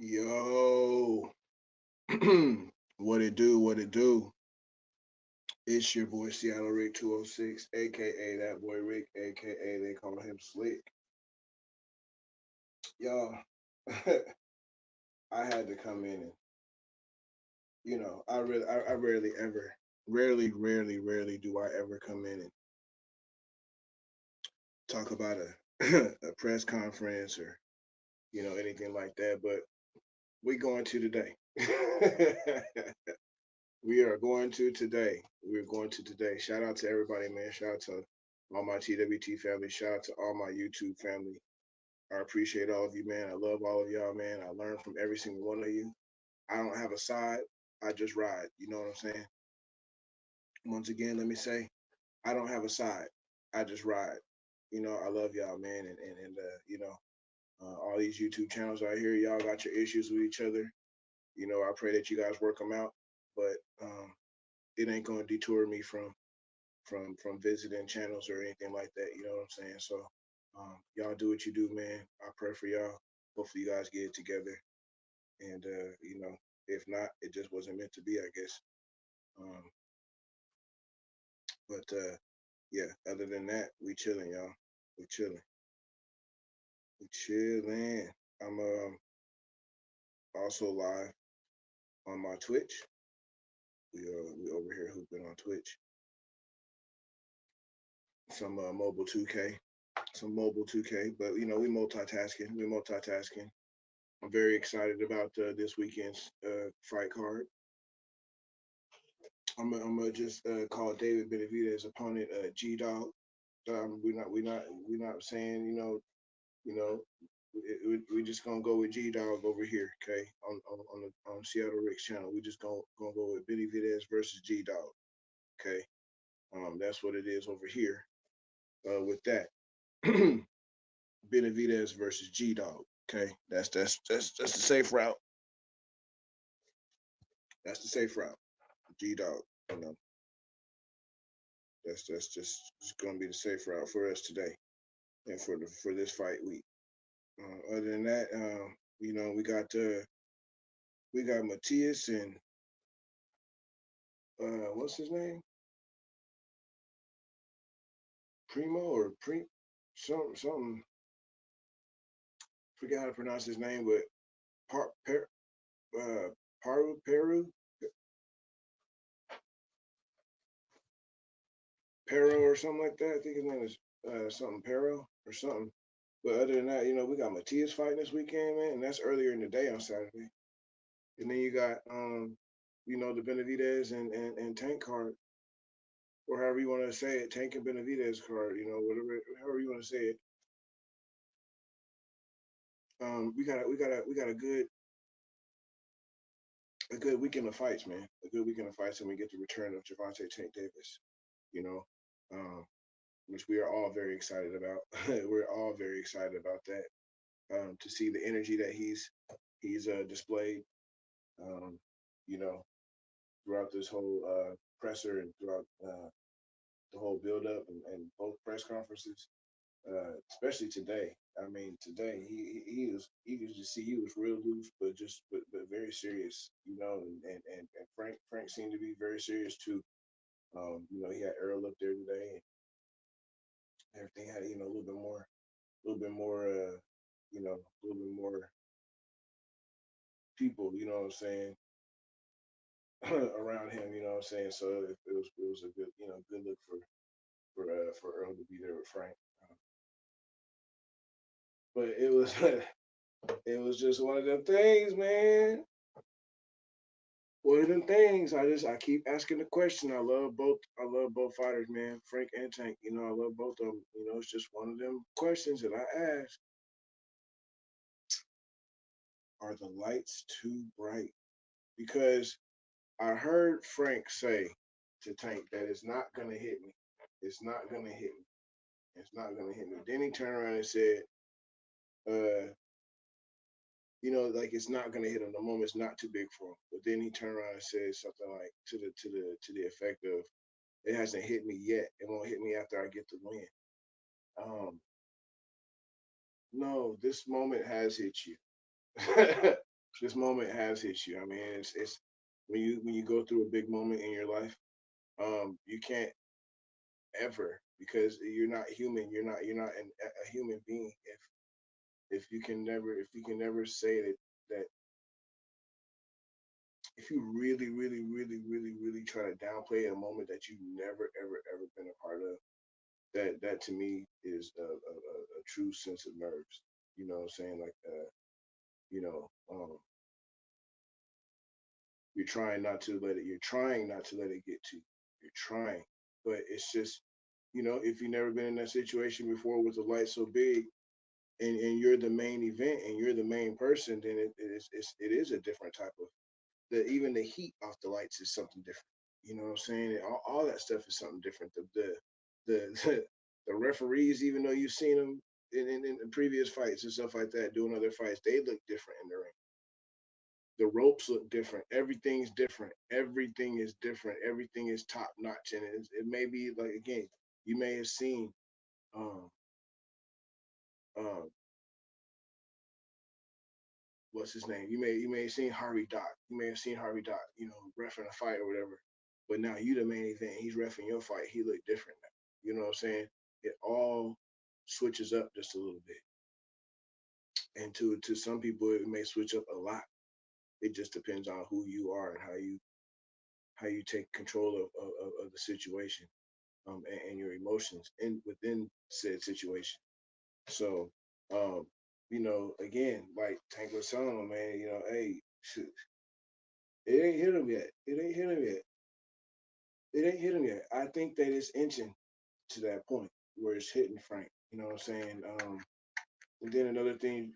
Yo, what it do? What it do? It's your boy Seattle Rick 206, aka that boy Rick, aka they call him Slick. Y'all, I had to come in and I rarely ever, rarely do I ever come in and talk about a press conference or anything like that. But we going to today. We are going to today. We're going to today. Shout out to everybody, man. Shout out to all my TWT family. Shout out to all my YouTube family. I appreciate all of you, man. I love all of y'all, man. I learn from every single one of you. I don't have a side. I just ride. You know what I'm saying? Once again, let me say, I don't have a side. I just ride. I love y'all, man. All these YouTube channels out here, y'all got your issues with each other. I pray that you guys work them out. But it ain't gonna detour me from visiting channels or anything like that. You know what I'm saying? So y'all do what you do, man. I pray for y'all. Hopefully you guys get it together. And if not, it just wasn't meant to be, I guess. Um, but yeah, other than that, we chilling, y'all. We chilling. We chilling. I'm also live on my Twitch. We over here hooping on Twitch. Some mobile 2K. Some mobile 2K, but we multitasking. We multitasking. I'm very excited about this weekend's fight card. I'm gonna just call David Benavidez opponent G Dog. We're not saying we just gonna go with G Dog over here, okay? On Seattle Rick's channel, we just gonna go with Benavidez versus G Dog, okay? That's what it is over here. With that, Benavidez versus G Dog, okay? That's the safe route. That's the safe route. G Dog, you know. That's just gonna be the safe route for us today and for this fight week. Other than that, we got Matthias and what's his name? Primo or something. Forget how to pronounce his name, but uh, Pero or something like that. I think his name is something Pero or something. But other than that, we got Matthias fighting this weekend, man, and that's earlier in the day on Saturday. And then you got the Benavidez and Tank card, or however you want to say it, Tank and Benavidez card, whatever, however you want to say it. We got a good weekend of fights, man. A good weekend of fights, and we get the return of Gervonta Tank Davis. You know, um, which we are all very excited about. We're all very excited about that. To see the energy that he's displayed. Um, you know, throughout this whole presser and throughout the whole build up and both press conferences, especially today. I mean, today he was you could just see he was real loose, but very serious. And Frank seemed to be very serious too. He had Earl up there today, and everything had a little bit more, a little bit more people. You know what I'm saying? Around him, you know what I'm saying? So it was a good look for Earl to be there with Frank. But it was it was just one of them things, man. One of them things. I keep asking the question. I love both. I love both fighters, man. Frank and Tank. I love both of them. It's just one of them questions that I ask. Are the lights too bright? Because I heard Frank say to Tank that it's not gonna hit me. It's not gonna hit me. It's not gonna hit me. Then he turned around and said, uh, like it's not gonna hit him. The moment's not too big for him. But then he turned around and said something like to the effect of, "It hasn't hit me yet. It won't hit me after I get the win." Um, no, this moment has hit you. This moment has hit you. I mean, it's when you go through a big moment in your life, you can't ever, because you're not human. You're not a human being. If you can never say that if you really try to downplay a moment that you've never ever been a part of, that to me is a true sense of nerves. You know what I'm saying? Like, you know, you're trying not to let it. You're trying not to let it get to you. You're trying, but it's just, if you've never been in that situation before with a light so big, and you're the main event and you're the main person, then it is a different type of, even the heat off the lights is something different. You know what I'm saying? And all that stuff is something different. The the referees, even though you've seen them in previous fights and stuff like that, doing other fights, they look different in the ring. The ropes look different. Everything's different. Everything is different. Everything is top notch, and it may be like, again, you may have seen um um what's his name? You may have seen Harvey Dock. You may have seen Harvey Dock, refing a fight or whatever. But now you the main event. He's refing your fight. He look different now. You know what I'm saying? It all switches up just a little bit, and to some people it may switch up a lot. It just depends on who you are and how you take control of the situation, and your emotions in within said situation. So, again, like Tank was telling him, man, hey, shoot, it ain't hit him yet. It ain't hit him yet. It ain't hit him yet. I think that it's inching to that point where it's hitting Frank. You know what I'm saying? And then another thing,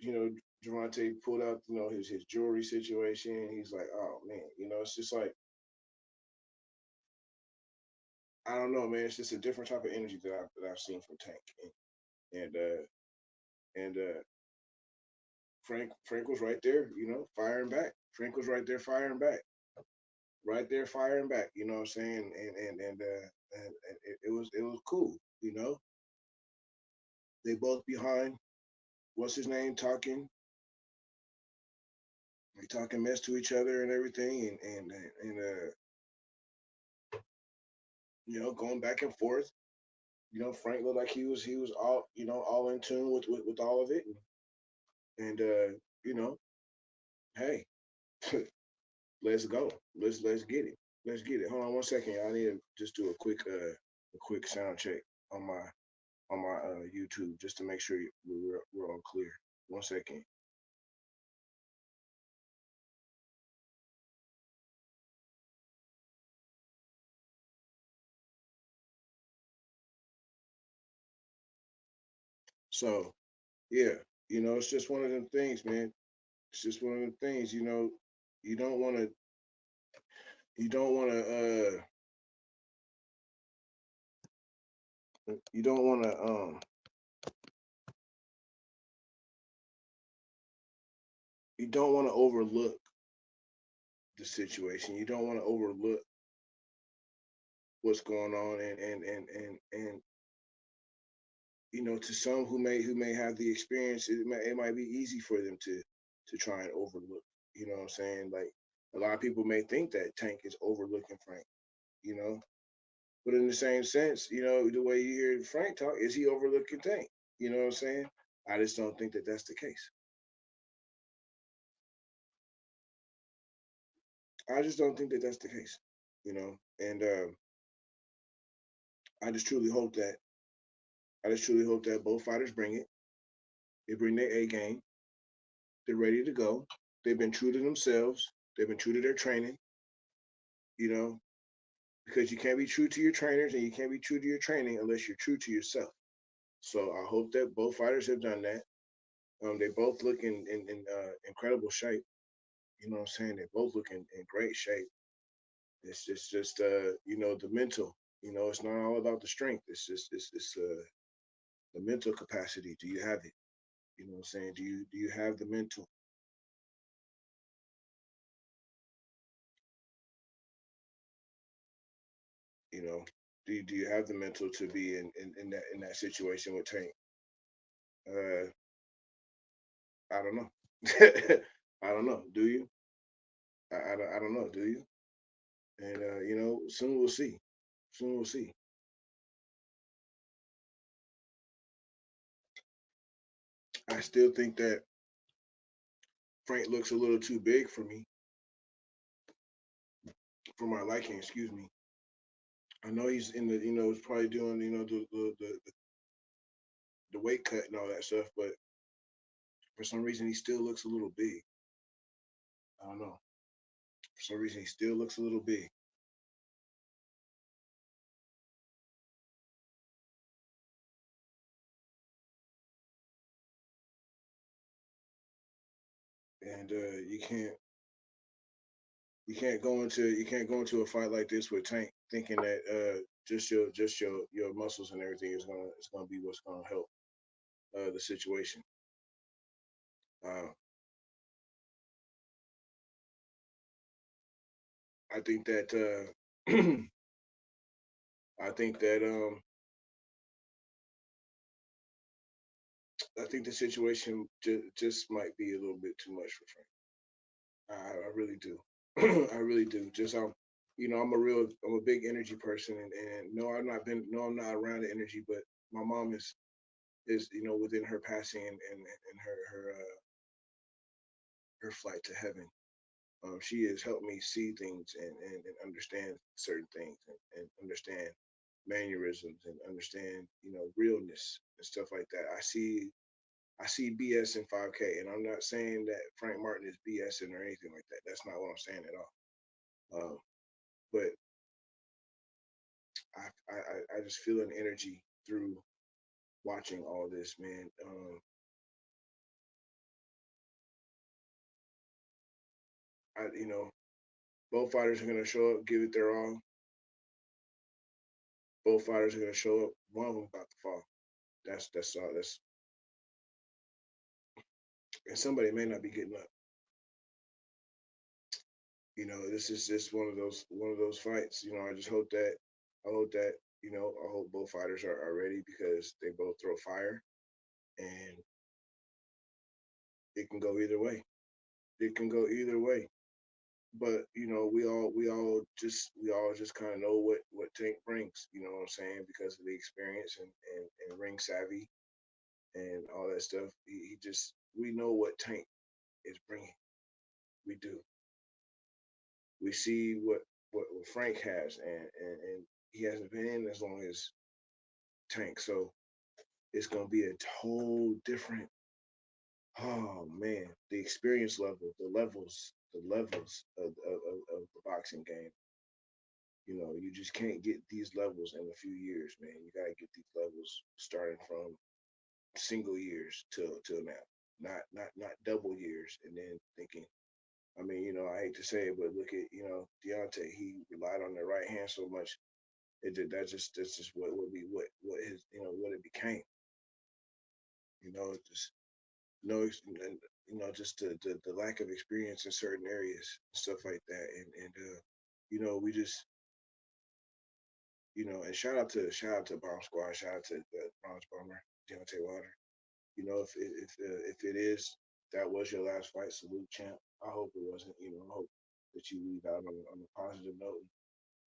Javante pulled out, his jewelry situation. He's like, oh man, it's just like, I don't know, man. It's just a different type of energy that I've seen from Tank, and Frank was right there, firing back. Frank was right there firing back, right there firing back. You know what I'm saying? And it was cool. They both behind. What's his name? Talking mess to each other and everything, and going back and forth. Frank looked like he was all in tune with all of it, and you know, hey, let's go. Let's get it. Let's get it. Hold on one second. I need to just do a quick sound check on my YouTube, just to make sure we're all clear. One second. So yeah, it's just one of them things, man. It's just one of them things. You don't want to. You don't want to. You don't want to. You don't want to overlook the situation. You don't want to overlook what's going on, and to some who may have the experience, it might be easy for them to try and overlook. You know what I'm saying? Like, a lot of people may think that Tank is overlooking Frank. You know, but in the same sense, the way you hear Frank talk, is he overlooking Tank? You know what I'm saying? I just don't think that that's the case. I just don't think that that's the case. And I just truly hope that I just truly hope that both fighters bring it. They bring their A game. They're ready to go. They've been true to themselves. They've been true to their training. You know, because you can't be true to your trainers and you can't be true to your training unless you're true to yourself. So I hope that both fighters have done that. They both look in incredible shape. You know what I'm saying? They both look in great shape. It's just the mental. It's not all about the strength. It's the mental capacity. Do you have it? You know what I'm saying? Do you have the mental? You know, do you have the mental to be in that situation with Tank? Uh, I don't know. I don't know. Do you? I don't know. Do you? And soon we'll see. Soon we'll see. I still think that Frank looks a little too big for me, for my liking. Excuse me. I know he's in the, he's probably doing, the weight cut and all that stuff, but for some reason he still looks a little big. I don't know. For some reason he still looks a little big. And you can't go into a fight like this with Tank thinking that just your muscles and everything is gonna be what's gonna help the situation. Uh, I think that I think that I think the situation just might be a little bit too much for Frank. I really do. I really do. Just I'm a big energy person, and no, I'm not around the energy, but my mom is within her passing and her flight to heaven. She has helped me see things and understand certain things and understand mannerisms and understand realness and stuff like that. I see BS in 5K, and I'm not saying that Frank Martin is BSing or anything like that. That's not what I'm saying at all. But I just feel an energy through watching all this, man. Both fighters are gonna show up, give it their all. Both fighters are gonna show up. One of them about to fall. That's all. That's and somebody may not be getting up. This is just one of those fights. I hope that I hope both fighters are ready because they both throw fire and it can go either way. It can go either way. But we all just kind of know what Tank brings. You know what I'm saying? Because of the experience and ring savvy and all that stuff. He just we know what Tank is bringing. We do. We see what Frank has, and he hasn't been in as long as Tank, so it's gonna be a whole different. Oh man, the experience level, the levels of the boxing game. You just can't get these levels in a few years, man. You gotta get these levels starting from single years till now, not double years, and then thinking. I mean, I hate to say it, but look at Deontay. He relied on the right hand so much. It did that's just what his what it became. Just no, just the lack of experience in certain areas, stuff like that, and we just and shout out to Bomb Squad, shout out to Bronze Bomber, Deontay Wilder. If it is that was your last fight, salute champ. I hope it wasn't. I hope that you leave out on a positive note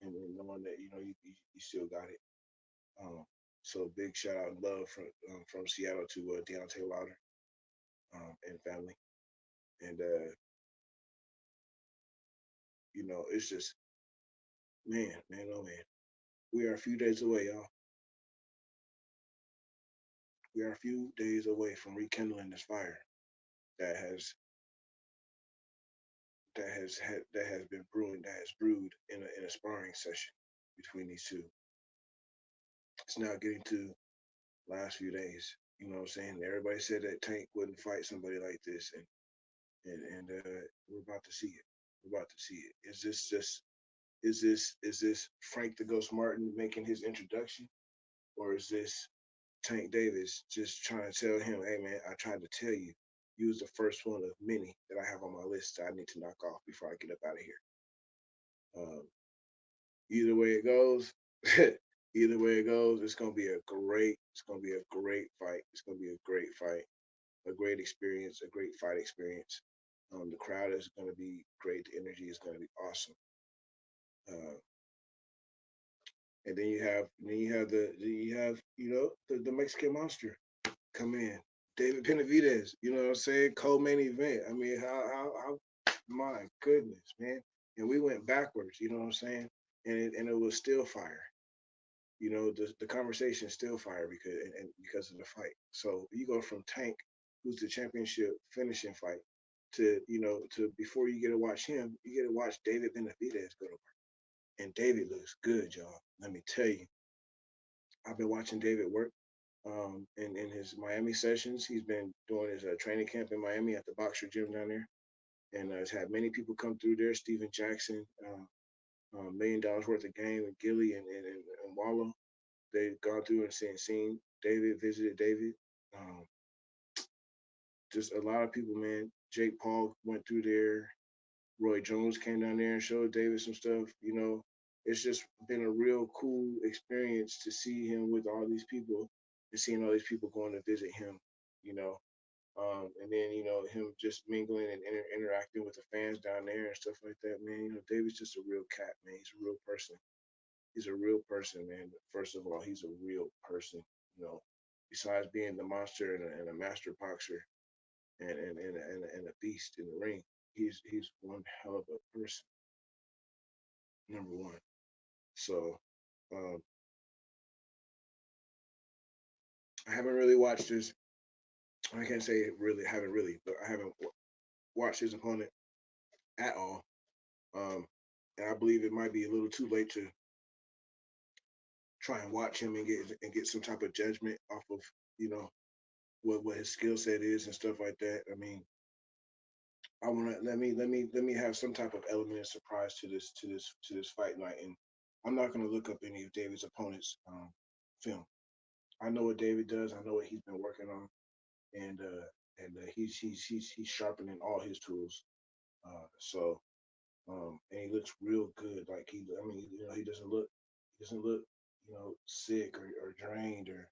and knowing that you still got it. So big shout out and love from Seattle to Deontay Wilder and family. And it's just man, oh man. We are a few days away, y'all. We are a few days away from rekindling this fire that has that has been brewing, that has brewed in a sparring session between these two. It's now getting to last few days. You know what I'm saying? Everybody said that Tank wouldn't fight somebody like this, and we're about to see it. We're about to see it. Is this Frank the Ghost Martin making his introduction, or is this Tank Davis just trying to tell him, hey man, I tried to tell you, you was the first one of many that I have on my list that I need to knock off before I get up out of here. Um, either way it goes, either way it goes, it's gonna be a great fight. It's gonna be a great fight, a great experience, a great fight experience. The crowd is going to be great. The energy is going to be awesome. Uh, and then you have the Mexican monster come in, David Benavidez. You know what I'm saying? Co-main event. I mean, how my goodness, man. And we went backwards. You know what I'm saying? And it was still fire. The conversation is still fire and because of the fight. So you go from Tank, who's the championship finishing fight, to before you get to watch him, you get to watch David Benavidez go to work. And David looks good, y'all. Let me tell you, I've been watching David work. In his Miami sessions, he's been doing his training camp in Miami at the Boxer Gym down there, and has had many people come through there. Steven Jackson, $1 million worth of game, and Gilly and Wallow. They've gone through and seen David, visited David. Um, just a lot of people, man. Jake Paul went through there. Roy Jones came down there and showed David some stuff. It's just been a real cool experience to see him with all these people and seeing all these people going to visit him. You know, and then him just mingling and interacting with the fans down there and stuff like that. Man, David's just a real cat, man. He's a real person. He's a real person, man. First of all, he's a real person. You know, besides being the monster and a master boxer and a beast in the ring, he's one hell of a person. Number one. So um, I haven't really watched his. I can't say really, haven't really, but I haven't watched his opponent at all. Um, and I believe it might be a little too late to try and watch him and get some type of judgment off of you know what his skill set is and stuff like that. I mean, I want to let me have some type of element of surprise to this fight night, and I'm not going to look up any of David's opponents' film. I know what David does. I know what he's been working on, and he's sharpening all his tools. And he looks real good. Like I mean, he doesn't look sick or drained or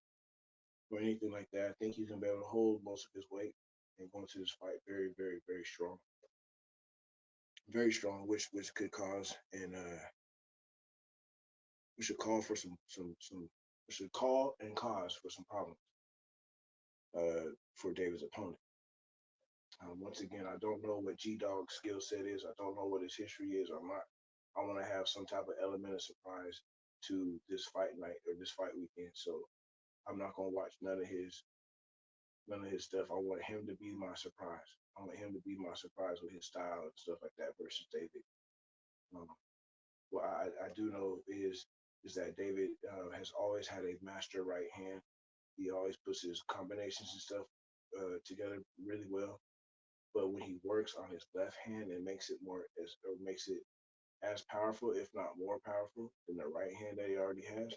anything like that. I think he's gonna be able to hold most of his weight and go into this fight very, very, very strong, which could cause and we should call for some we should call and cause for some problems for David's opponent. Once again, I don't know what G-Dog's skill set is. I don't know what his history is or not. I want to have some type of element of surprise to this fight night or this fight weekend. So I'm not gonna watch none of his stuff. I want him to be my surprise. I want him to be my surprise with his style and stuff like that versus David. Um, what I do know is that David has always had a master right hand. He always puts his combinations and stuff together really well. But when he works on his left hand, it makes it makes it as powerful, if not more powerful, than the right hand that he already has.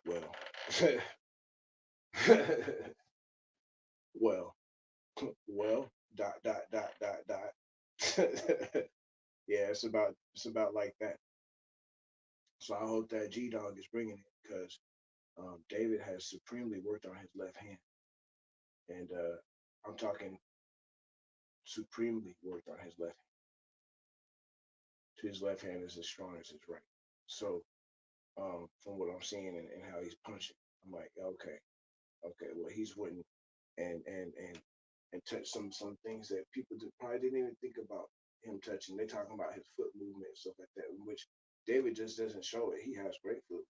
Well, well, well, dot dot dot dot dot. Yeah, it's about like that. So I hope that G Dog is bringing it because David has supremely worked on his left hand, and I'm talking supremely worked on his left hand. His left hand is as strong as his right. So from what I'm seeing and how he's punching, I'm like, okay, okay, well he's winning, and touch some things that people probably didn't even think about him touching. They talking about his foot movement and stuff like that, which David just doesn't show it. He has great foot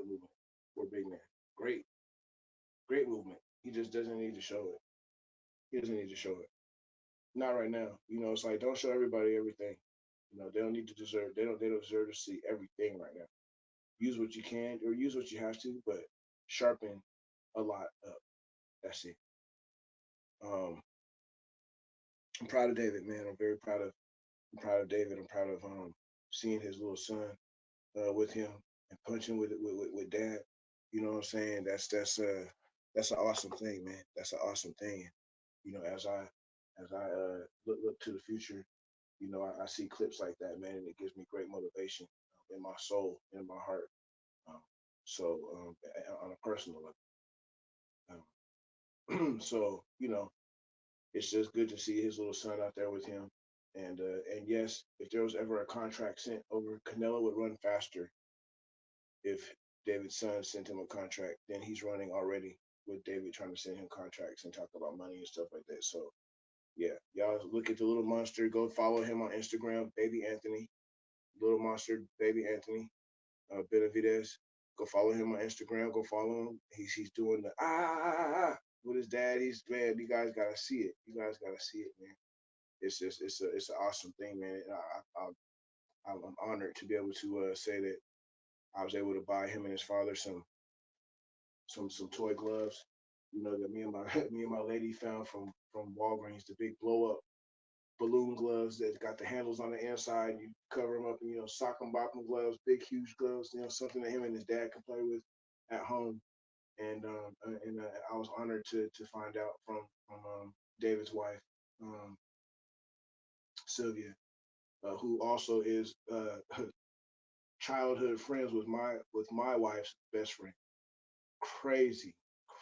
movement for a big man. Great, great movement. He just doesn't need to show it. He doesn't need to show it. Not right now. It's like don't show everybody everything. They don't need to deserve. They don't deserve to see everything right now. Use what you can or use what you have to, but sharpen a lot up. That's it. Um, I'm proud of David, man. I'm proud of David. I'm proud of seeing his little son with him and punching with dad. You know what I'm saying? That's an awesome thing, man. That's an awesome thing. As I look to the future, I see clips like that, man, and it gives me great motivation in my soul, in my heart. Um, so on a personal level. So it's just good to see his little son out there with him. And yes, if there was ever a contract sent over, Canelo would run faster if David's son sent him a contract. Then he's running already with David trying to send him contracts and talk about money and stuff like that. So yeah, y'all look at the little monster. Go follow him on Instagram, Baby Anthony, Little Monster, Baby Anthony, Benavidez. Go follow him on Instagram. Go follow him. He's doing the with his dad. He's man. You guys gotta see it. You guys gotta see it, man. It's just it's an awesome thing, man. And I'm honored to be able to say that I was able to buy him and his father some toy gloves. You know that me and my me and my lady found from Walgreens, the big blow up balloon gloves that got the handles on the inside. You cover them up, and sock and bottom gloves, big huge gloves. Something that him and his dad can play with at home. And I was honored to find out from David's wife, um, Sylvia, who also is childhood friends with my wife's best friend. Crazy,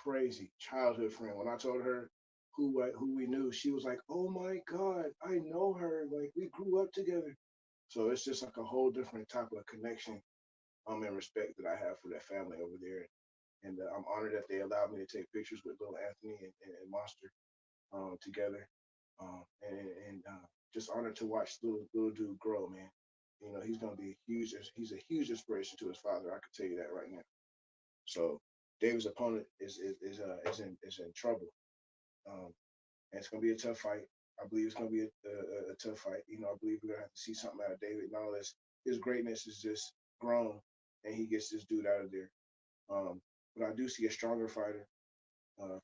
crazy childhood friend. When I told her who we knew, she was like, "Oh my God, I know her. Like we grew up together." So it's just like a whole different type of connection, and respect that I have for that family over there. And I'm honored that they allowed me to take pictures with little Anthony and Monster together, and just honored to watch little dude grow, man. He's gonna be he's a huge inspiration to his father. I can tell you that right now. So David's opponent is in trouble. Um, and it's gonna be a tough fight. I believe it's gonna be a tough fight. I believe we're gonna have to see something out of David. And all this, his greatness is just grown, and he gets this dude out of there. But I do see a stronger fighter,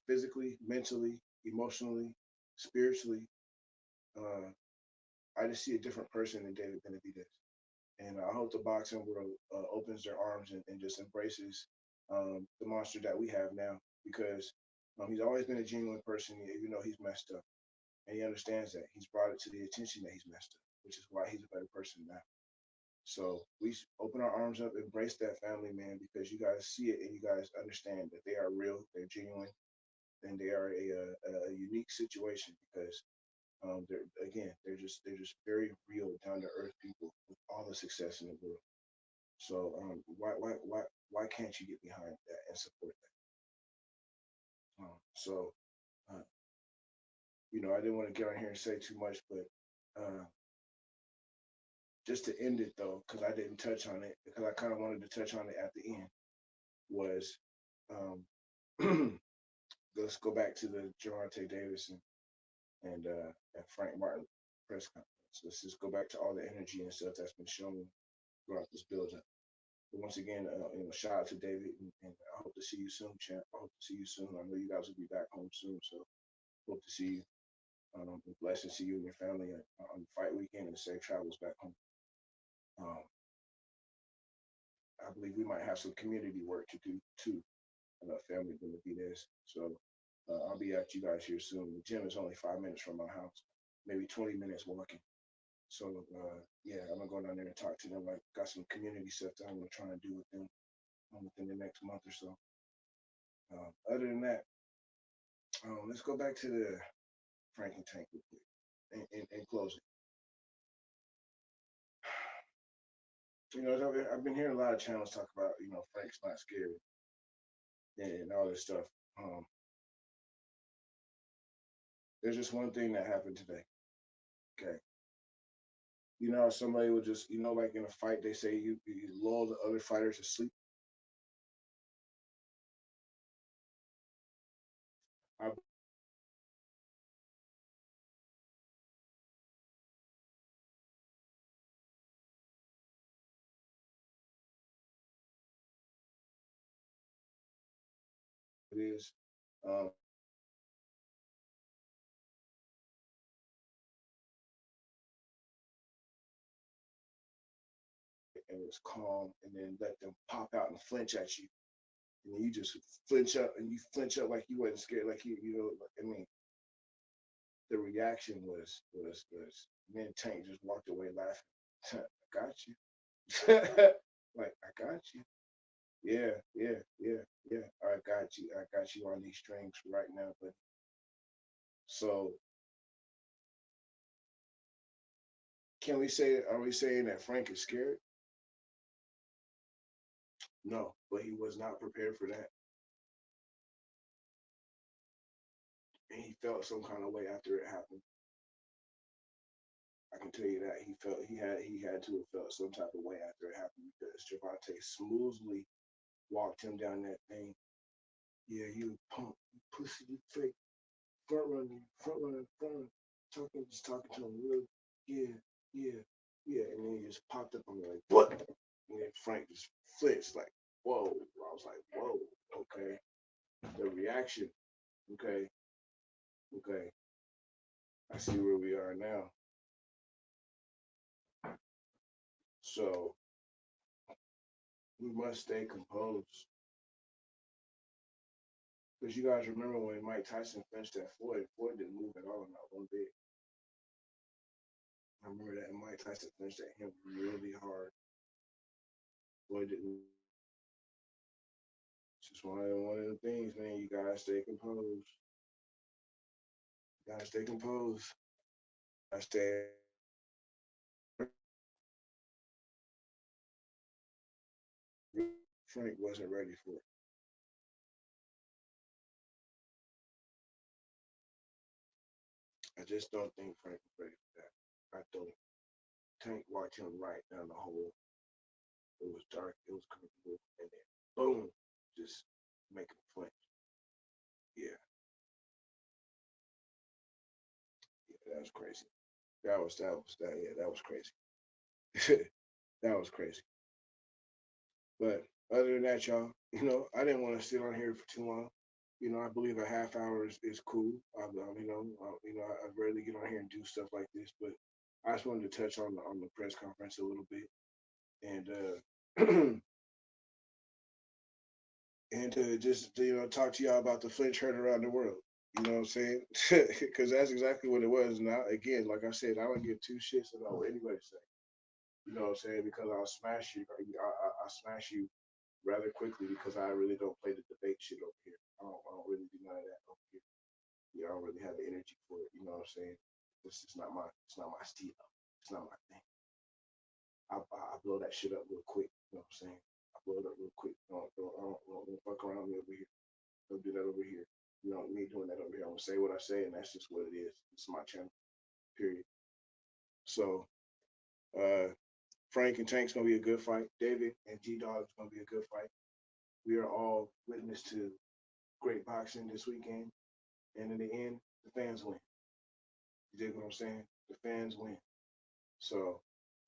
physically, mentally, emotionally, spiritually. Uh, I just see a different person than David Benavidez. And I hope the boxing world opens their arms and just embraces the monster that we have now, because he's always been a genuine person, even though he's messed up, and he understands that. He's brought it to the attention that he's messed up, which is why he's a better person now. So we open our arms up, embrace that family, man, because you guys see it and you guys understand that they are real, they're genuine, and they are a unique situation because they're just very real, down to earth people with all the success in the world. So why can't you get behind that and support that? So uh, I didn't want to get on here and say too much, but just to end it though, because I didn't touch on it, because I kind of wanted to touch on it at the end, was let's go back to the Gervonta Davis and Frank Martin press conference. Let's just go back to all the energy and stuff that's been shown throughout this build-up. But once again, shout out to David, and I hope to see you soon, champ. I hope to see you soon. I know you guys will be back home soon, so hope to see you. Blessed to see you and your family on the fight weekend and safe travels back home. Um, I believe we might have some community work to do too. Family going to be this, so I'll be at you guys here soon. The gym is only 5 minutes from my house, maybe 20 minutes walking. So yeah, I'm gonna go down there and talk to them. I got some community stuff that I'm gonna try and do with them within the next month or so. Other than that, let's go back to the Frank and Tank real quick. In closing, I've been hearing a lot of channels talk about Frank's not scared and all this stuff. Um, there's just one thing that happened today. Okay, somebody would just like in a fight they say you lull the other fighter to sleep. I it is. Um, and it's calm, and then let them pop out and flinch at you, and then you just flinch up, and you flinch up like you wasn't scared, like I mean, the reaction was me and Tank just walked away laughing. I got you, like I got you. Yeah, yeah, yeah, yeah. I got you. I got you on these strings right now, but so. Can we say? Are we saying that Frank is scared? No, but he was not prepared for that, and he felt some kind of way after it happened. I can tell you that he had to have felt some type of way after it happened because Javante smoothly walked him down that thing. Yeah, you punk, you pussy, you fake, front runner, front runner. Just talking to him real, yeah, yeah, yeah. And then he just popped up on me like, what? And then Frank just flinched like, whoa. I was like, whoa, okay. The reaction, okay, okay. I see where we are now. So we must stay composed. Because you guys remember when Mike Tyson finished that Floyd didn't move at all, not one bit. I remember that Mike Tyson finished at him really hard. Floyd didn't. It's just one of the things, man. You gotta stay composed. You gotta stay composed. I stay. Frank wasn't ready for it. I just don't think Frank was ready for that. I don't. Tank walked him right down the hole. It was dark. It was comfortable, and then boom, just make him flinch. Yeah, yeah, that was crazy. That was crazy. That was crazy. But other than that, y'all, I didn't want to sit on here for too long. I believe a half hour is cool. I rarely get on here and do stuff like this, but I just wanted to touch on the press conference a little bit and and just talk to y'all about the Flinch herd around the world. You know what I'm saying? Because that's exactly what it was. Now, again, like I said, I don't give two shits about what anybody say. You know what I'm saying? Because I'll smash you. I smash you rather quickly because I really don't play the debate shit over here. I don't really do none of that over here. I don't really have the energy for it. You know what I'm saying? It's not my style. It's not my thing. I blow that shit up real quick. You know what I'm saying? I blow it up real quick. Don't fuck around me over here. Don't do that over here. Me doing that over here. I'm gonna say what I say, and that's just what it is. It's my channel. Period. So, Frank and Tank's gonna be a good fight. David and G Dogg's gonna be a good fight. We are all witness to great boxing this weekend, and in the end, the fans win. You dig what I'm saying? The fans win. So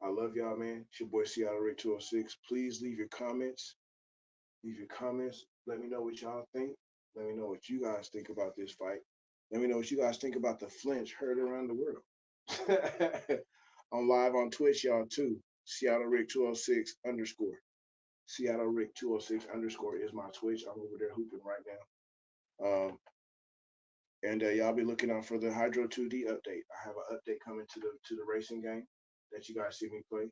I love y'all, man. It's your boy Seattle Rick 206. Please leave your comments. Leave your comments. Let me know what y'all think. Let me know what you guys think about this fight. Let me know what you guys think about the Flinch heard around the world. I'm live on Twitch, y'all, too. Seattle Rick 206 underscore. Seattle Rick 206 underscore is my Twitch. I'm over there hooping right now. And y'all be looking out for the Hydro 2D update. I have an update coming to the racing game that you guys see me play.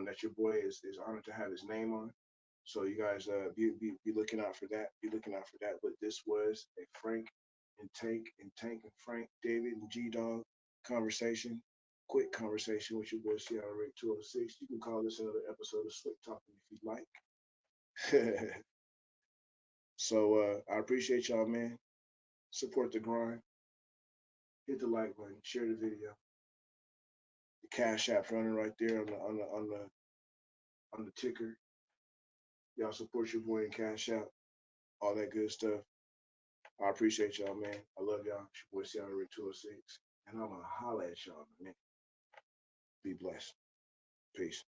That your boy is honored to have his name on. So you guys be looking out for that. Be looking out for that. But this was a Frank and Tank and Frank, David and G Dog conversation. Quick conversation with your boy Seattle Rick 206. You can call this another episode of Slick Talking if you'd like. So I appreciate y'all, man. Support the grind. Hit the like button. Share the video. The Cash App's running right there on the ticker. Y'all support your boy in Cash App. All that good stuff. I appreciate y'all, man. I love y'all. It's your boy Seattle Rick 206. And I'm gonna holla at y'all, man. Be blessed. Peace.